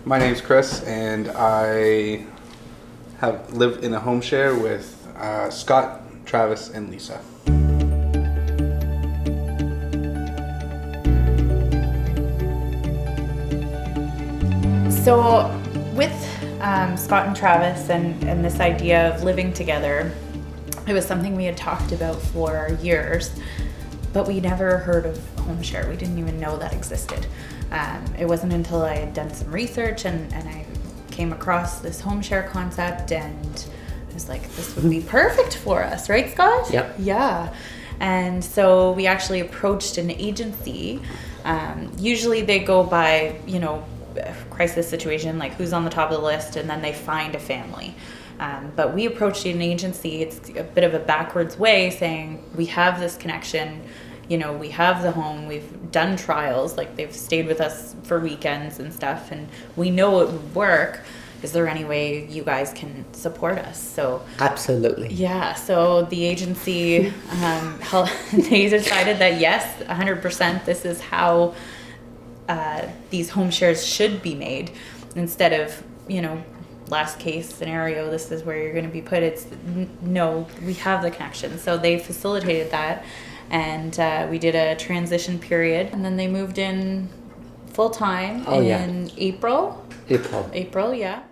My name's Chris, and I have lived in a home share with Scott, Travis, and Lisa. So with Scott and Travis and this idea of living together, it was something we had talked about for years, but we never heard of home share. We didn't even know that existed. It wasn't until I had done some research and I came across this home share concept, and I was like, this would be perfect for us, right, Scott? Yep. Yeah. And so we actually approached an agency. Usually they go by, crisis situation, like who's on the top of the list, and then they find a family. But we approached an agency. It's a bit of a backwards way, saying we have this connection, we have the home, we've done trials, like they've stayed with us for weekends and stuff, and we know it would work. Is there any way you guys can support us? So absolutely. Yeah, so the agency, they decided that yes, 100%, this is how these home shares should be made. Instead of, last case scenario, this is where you're going to be put. It's no, we have the connection. So they facilitated that, and we did a transition period, and then they moved in full time in April. April, yeah.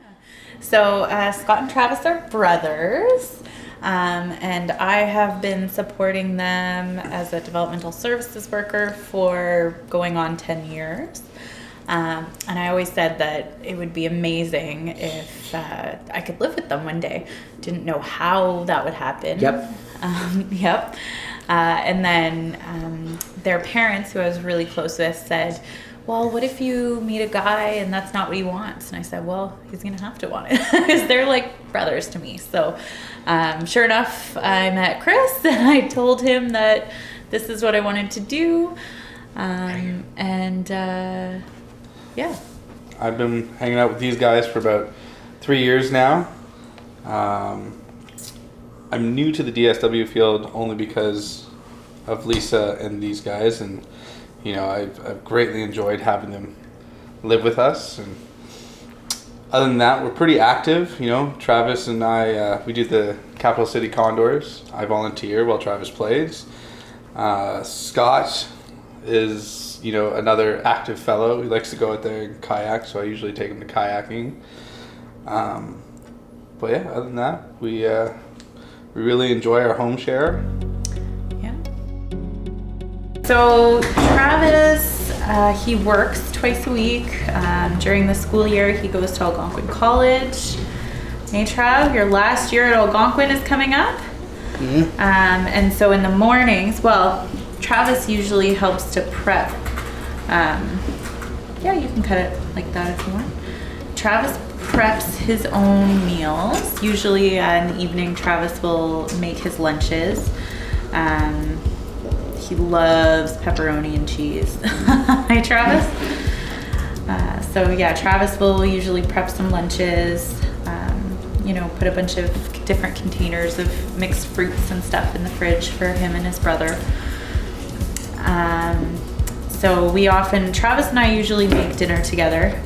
So Scott and Travis are brothers, and I have been supporting them as a developmental services worker for going on 10 years. And I always said that it would be amazing if I could live with them one day. Didn't know how that would happen. Yep. And then their parents, who I was really close with, said, well, what if you meet a guy and that's not what he wants? And I said, well, he's going to have to want it, because they're like brothers to me. So sure enough, I met Chris and I told him that this is what I wanted to do. Yeah. I've been hanging out with these guys for about 3 years now. I'm new to the DSW field only because of Lisa and these guys, and I've greatly enjoyed having them live with us. And other than that, we're pretty active. Travis and I, we do the Capital City Condors. I volunteer while Travis plays. Scott is, another active fellow. He likes to go out there and kayak, so I usually take him to kayaking. But yeah, other than that, we really enjoy our home share. So Travis, he works twice a week. During the school year, he goes to Algonquin College. Hey Trav, your last year at Algonquin is coming up. Mm-hmm. And so in the mornings, Travis usually helps to prep. You can cut it like that if you want. Travis preps his own meals. Usually in the evening, Travis will make his lunches. He loves pepperoni and cheese. Hi, Travis. Travis will usually prep some lunches, put a bunch of different containers of mixed fruits and stuff in the fridge for him and his brother. Travis and I usually make dinner together.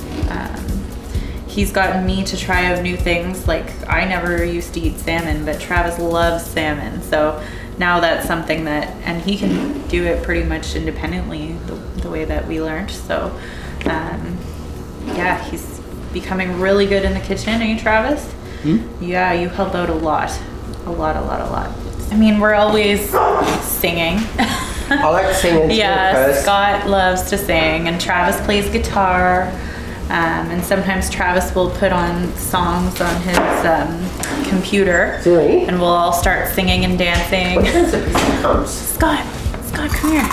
He's gotten me to try out new things. Like, I never used to eat salmon, but Travis loves salmon. So now that's something and he can do it pretty much independently, the way that we learned. So, he's becoming really good in the kitchen, eh, Travis? Mm-hmm. Yeah, you help out a lot. A lot. I mean, we're always singing. I like singing too. Yeah, Scott loves to sing, and Travis plays guitar. And sometimes Travis will put on songs on his computer, and we'll all start singing and dancing. Scott, come here.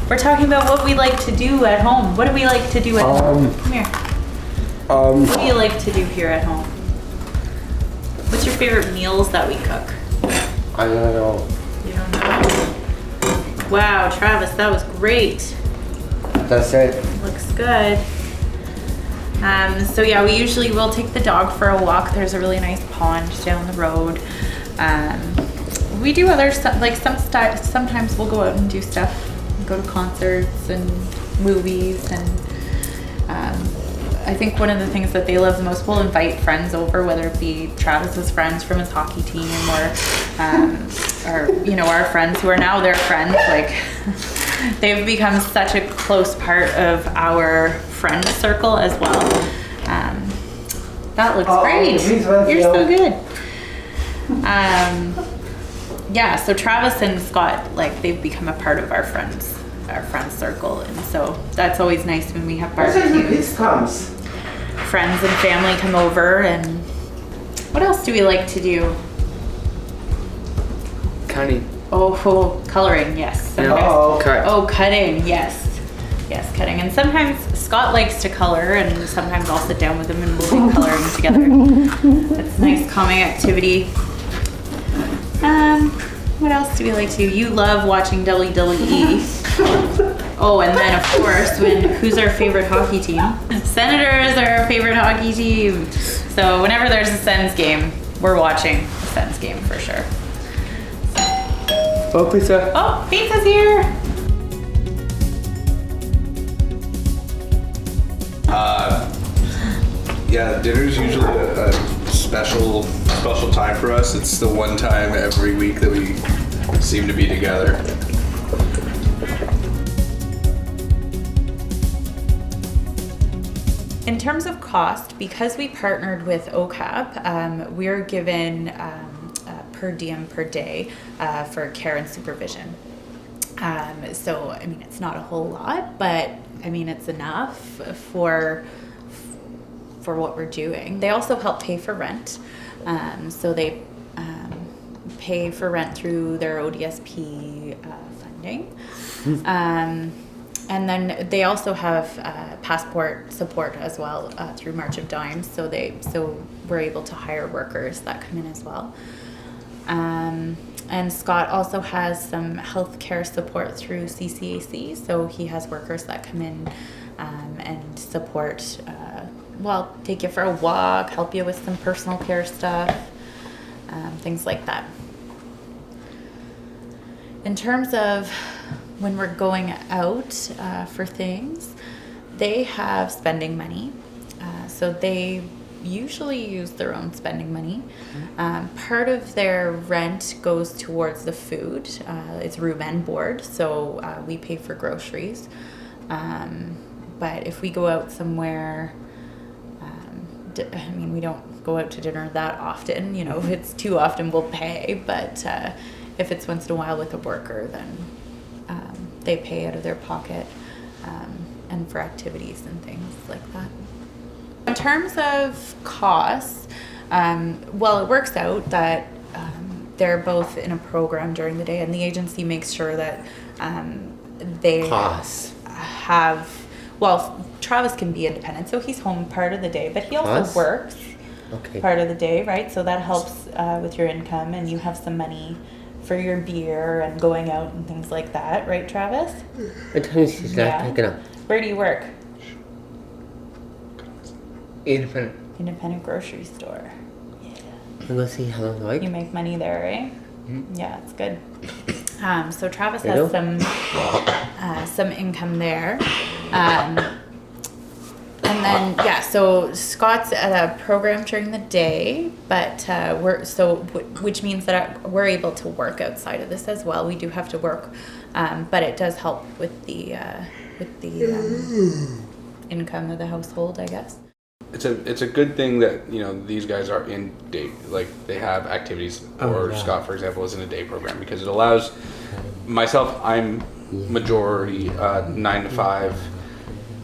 We're talking about what we like to do at home. What do we like to do at home? Come here. What do you like to do here at home? What's your favorite meals that we cook? I don't know. You don't know? Wow, Travis, that was great. That's it. Looks good. We usually will take the dog for a walk. There's a really nice pond down the road. We do other stuff, like sometimes we'll go out and do stuff, go to concerts and movies, and I think one of the things that they love the most, we'll invite friends over, whether it be Travis's friends from his hockey team or you know, our friends who are now their friends. Like, they've become such a close part of our friend circle as well. That looks great. You're so good. Yeah, so Travis and Scott, like, they've become a part of our friend circle, and so that's always nice when we have barbecues. Friends and family come over, and what else do we like to do? Cutting. Oh, coloring, yes. Cutting, yes. Yes, cutting. And sometimes Scott likes to color, and sometimes I'll sit down with him and we'll be coloring together. It's a nice calming activity. What else do we like to do? You love watching WWE. Oh, and then of course, who's our favorite hockey team? Senators are our favorite hockey team. So whenever there's a Sens game, we're watching the Sens game for sure. Oh, pizza. Oh, pizza's here. Yeah, dinner's usually a special time for us. It's the one time every week that we seem to be together. In terms of cost, because we partnered with OCAP, we're given per diem per day for care and supervision. So, I mean, it's not a whole lot, but I mean, it's enough for what we're doing. They also help pay for rent. So they pay for rent through their ODSP funding. And then they also have passport support as well through March of Dimes. So we're able to hire workers that come in as well. And Scott also has some healthcare support through CCAC. So he has workers that come in and support, take you for a walk, help you with some personal care stuff, things like that. In terms of when we're going out for things, they have spending money. So they usually use their own spending money. Part of their rent goes towards the food. It's room and board, so we pay for groceries. But if we go out somewhere, I mean, we don't go out to dinner that often. You know, if it's too often, we'll pay. But if it's once in a while with a worker, then they pay out of their pocket, and for activities and things like that. In terms of costs, it works out that they're both in a program during the day, and the agency makes sure that they have. Well, Travis can be independent, so he's home part of the day, but he also works part of the day, right? So that helps with your income, and you have some money for your beer and going out and things like that, right, Travis? Where do you work? Independent grocery store. Go see how like. You make money there, right? Mm-hmm. Yeah, it's good. So Travis has some income there. And then so Scott's at a program during the day, but which means that we're able to work outside of this as well. We do have to work, but it does help with the income of the household, I guess. It's a good thing that, you know, these guys are in day, like they have activities, Scott, for example, is in a day program, because it allows myself, I'm majority 9 to 5,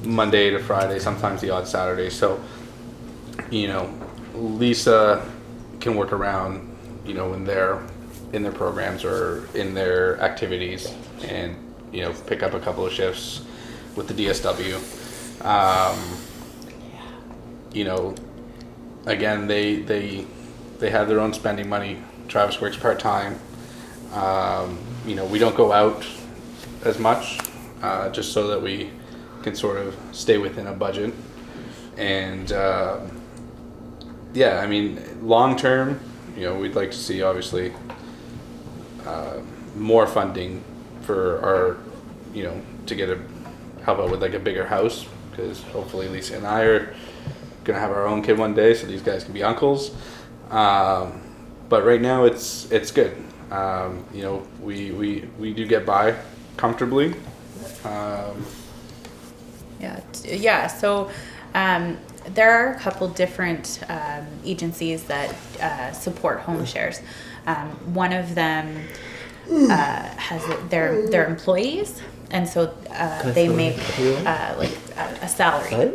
Monday to Friday, sometimes the odd Saturday. So, you know, Lisa can work around, you know, when they're in their programs or in their activities, and, you know, pick up a couple of shifts with the DSW. You know, again, they have their own spending money. Travis works part-time. You know, we don't go out as much, just so that we can sort of stay within a budget. And I mean, long term, you know, we'd like to see obviously more funding for our, you know, to help out with like a bigger house, because hopefully Lisa and I are gonna have our own kid one day, so these guys can be uncles. But right now it's good. You know, we do get by comfortably. Yeah. So there are a couple different agencies that support home shares. One of them has their employees, and so they make like a salary.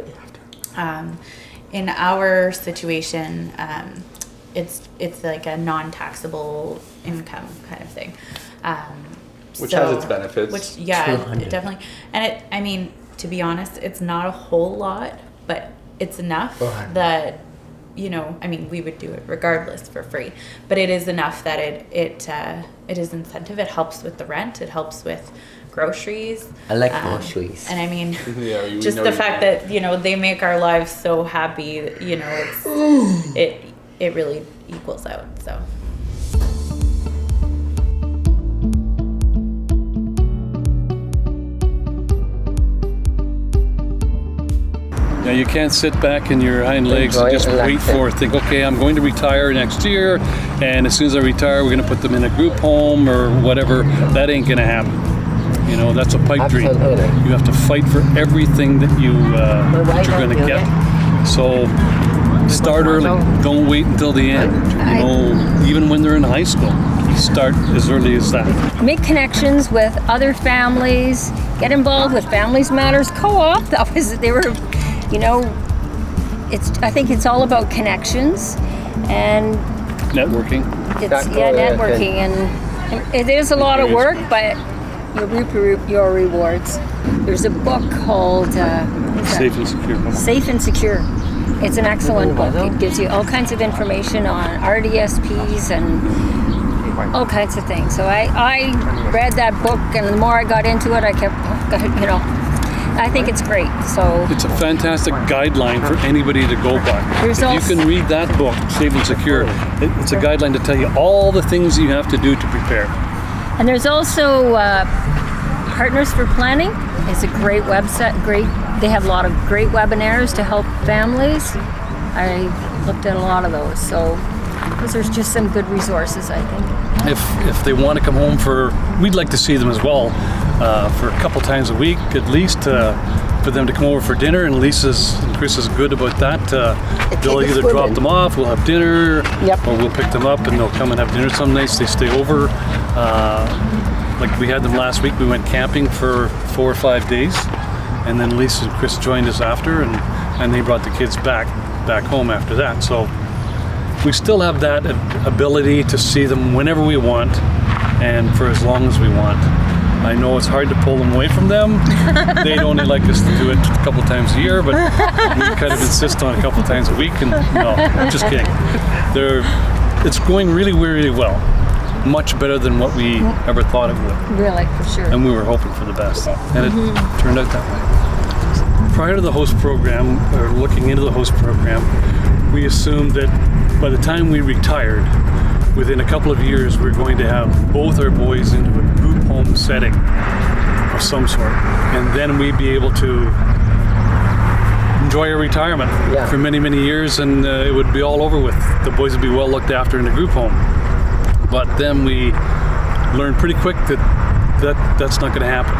In our situation, it's like a non-taxable income kind of thing. Which has its benefits. Which, yeah, it definitely. And I mean, to be honest, it's not a whole lot, but it's enough that, you know, I mean, we would do it regardless for free, but it is enough that it is incentive. It helps with the rent. It helps with groceries. I like groceries. And I mean, yeah, just the fact that, you know, they make our lives so happy, you know, it really equals out, so. Now you can't sit back in your hind legs and just wait for, think, okay, I'm going to retire next year, and as soon as I retire, we're going to put them in a group home or whatever. That ain't going to happen. You know, that's a pipe dream. You have to fight for everything that that you're going to get. So start early. Don't wait until the end. You know, even when they're in high school, start as early as that. Make connections with other families. Get involved with Families Matters Co-op. They were. You know, I think it's all about connections and networking. Networking, and it is a lot of work, but you'll reap your rewards. There's a book called Safe and Secure. Safe and Secure. It's an excellent book. It gives you all kinds of information on RDSPs and all kinds of things. So I read that book, and the more I got into it, I kept, you know. I think it's great. So it's a fantastic guideline for anybody to go by. If you can read that book, Safe and Secure, it's a guideline to tell you all the things you have to do to prepare. And there's also Partners for Planning. It's a great website. They have a lot of great webinars to help families. I looked at a lot of those. So because there's just some good resources, I think. If they want to come home we'd like to see them as well. For a couple times a week at least, for them to come over for dinner, and Lisa's and Chris is good about that. They'll either drop them off, we'll have dinner, or we'll pick them up and they'll come and have dinner some nights. They stay over. Like we had them last week, we went camping for 4 or 5 days, and then Lisa and Chris joined us after, and they brought the kids back home after that. So we still have that ability to see them whenever we want and for as long as we want. I know it's hard to pull them away from them. They'd only like us to do it a couple times a year, but we kind of insist on a couple times a week. And no, just kidding. It's going really, really well. Much better than what we ever thought it would. Really, for sure. And we were hoping for the best, and it turned out that way. Prior to the host program, or looking into the host program, we assumed that by the time we retired, within a couple of years, we're going to have both our boys into a group home setting of some sort, and then we'd be able to enjoy our retirement for many, many years, and it would be all over with. The boys would be well looked after in a group home. But then we learned pretty quick that's not going to happen.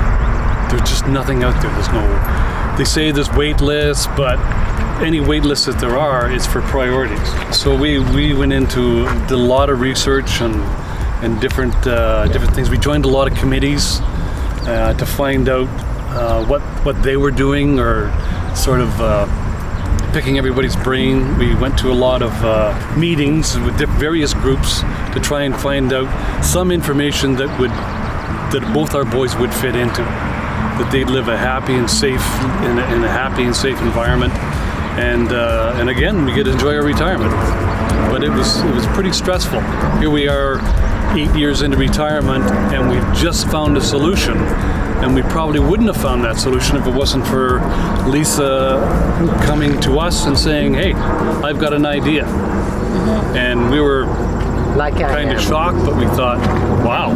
There's just nothing out there. They say there's wait lists, but any wait lists that there are is for priorities. So we went into, did a lot of research and different things. We joined a lot of committees to find out what they were doing, or sort of picking everybody's brain. We went to a lot of meetings with various groups to try and find out some information that both our boys would fit into, that they'd live a happy and safe in a happy and safe environment, and again, we get to enjoy our retirement. But it was pretty stressful. Here we are 8 years into retirement, and we've just found a solution. And we probably wouldn't have found that solution if it wasn't for Lisa coming to us and saying, hey, I've got an idea. And we were kind of shocked, but we thought, wow,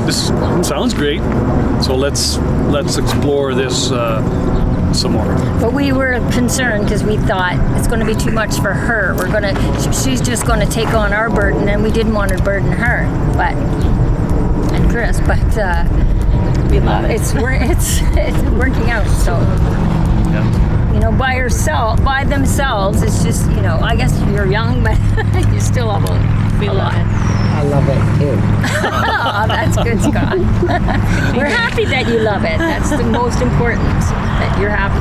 this sounds great. So let's explore this some more. But we were concerned because we thought it's going to be too much for her. She's just going to take on our burden, and we didn't want to burden her, and Chris. But We love it. it's working out. So by themselves, it's just I guess you're young, but you still have We love it. I love it too. Oh, that's good, Scott. We're happy that you love it. That's the most important. That you're happy.